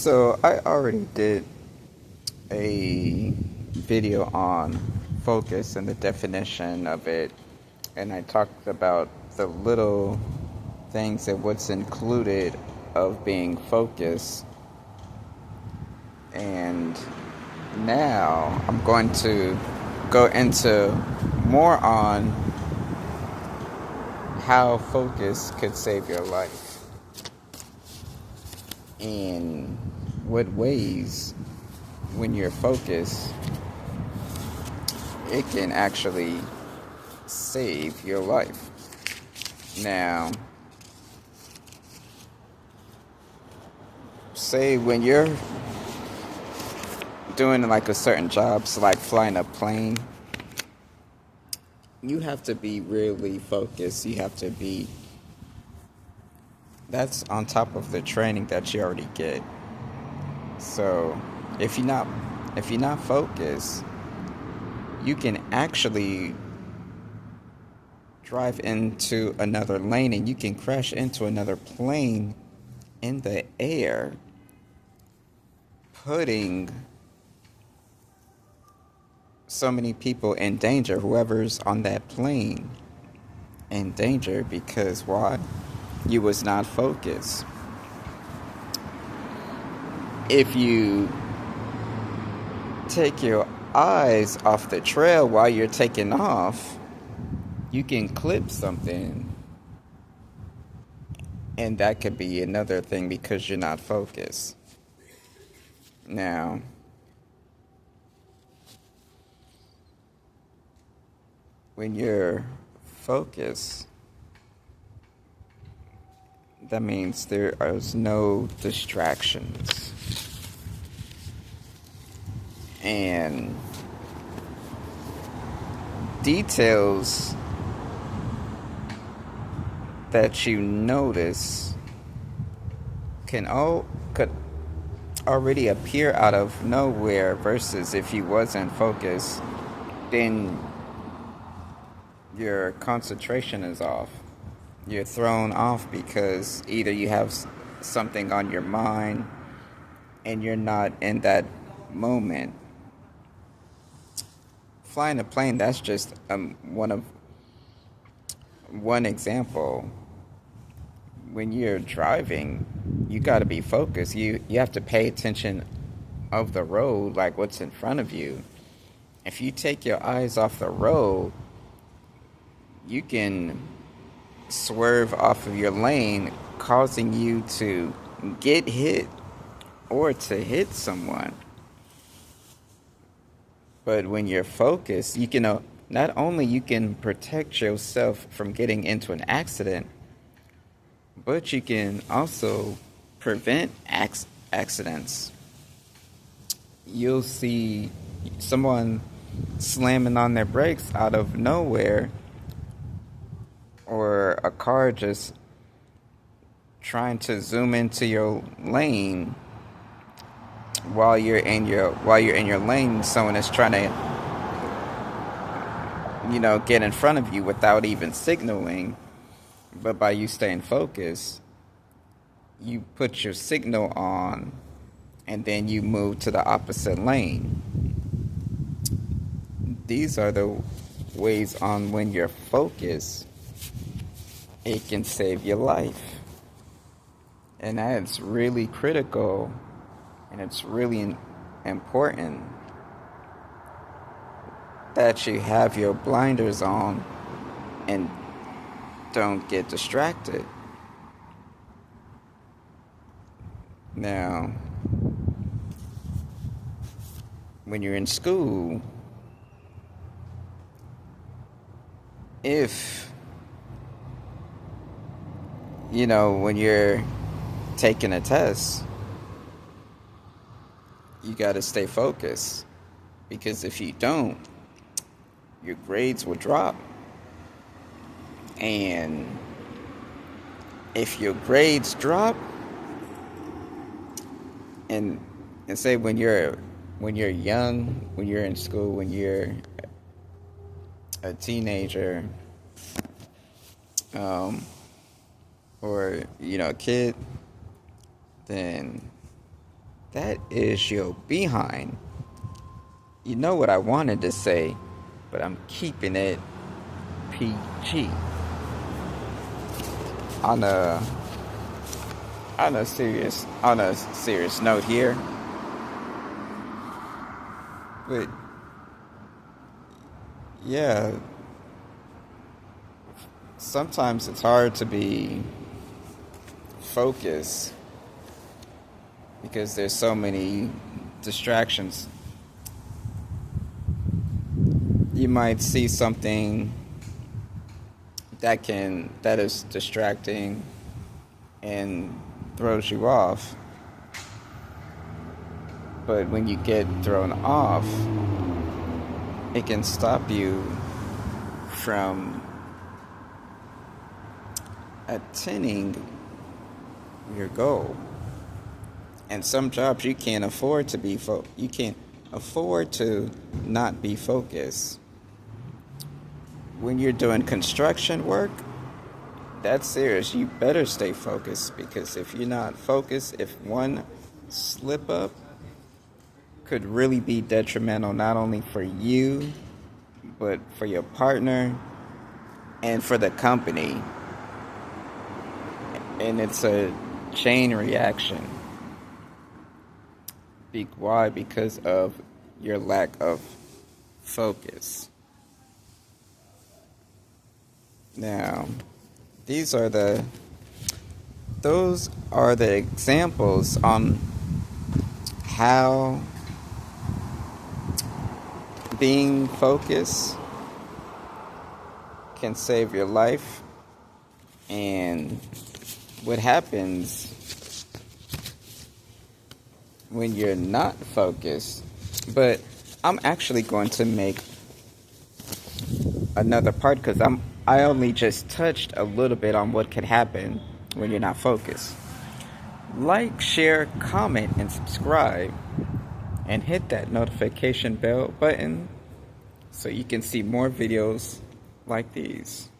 So I already did a video on focus and the definition of it, and I talked about the little things and what's included of being focused. And now I'm going to go into more on how focus could save your life. In what ways, when you're focused, it can actually save your life. Now, say when you're doing like a certain job, so like flying a plane, you have to be really focused. That's on top of the training that you already get. So if you're not focused, you can actually drive into another lane and you can crash into another plane in the air, putting so many people in danger, whoever's on that plane in danger, because why? You was not focused. If you take your eyes off the trail while you're taking off, you can clip something, and that could be another thing because you're not focused. Now, when you're focused, that means there is no distractions. And details that you notice could already appear out of nowhere, versus if you wasn't focused, then your concentration is off. You're thrown off because either you have something on your mind and you're not in that moment. Flying a plane, that's just one example. When you're driving, you got to be focused. You have to pay attention of the road, like what's in front of you. If you take your eyes off the road, you can swerve off of your lane, causing you to get hit or to hit someone. But when you're focused, you can not only you can protect yourself from getting into an accident, but you can also prevent accidents. You'll see someone slamming on their brakes out of nowhere, or a car just trying to zoom into your lane while you're in your lane. Someone is trying to get in front of you without even signaling, but by you staying focused, you put your signal on and then you move to the opposite lane. These are the ways on when you're focused, it can save your life. And that's really critical, and it's really important that you have your blinders on and don't get distracted. Now, when you're in school, when you're taking a test, you got to stay focused, because if you don't, your grades will drop. And if your grades drop, and say when you're young, when you're in school, when you're a teenager, or a kid, then That is your behind. You know what I wanted to say, but I'm keeping it PG. On a serious note here, but yeah, sometimes it's hard to be focused because there's so many distractions. You might see something that is distracting and throws you off. But when you get thrown off, it can stop you from attaining your goal. And some jobs you can't afford to be you can't afford to not be focused. When you're doing construction work, that's serious. You better stay focused, because if you're not focused, if one slip up could really be detrimental, not only for you, but for your partner and for the company. And it's a chain reaction. Why? Because of your lack of focus. Now, those are the examples on how being focused can save your life, and what happens when you're not focused. But I'm actually going to make another part, because I only just touched a little bit on what could happen when you're not focused. Like, share, comment, and subscribe, and hit that notification bell button so you can see more videos like these.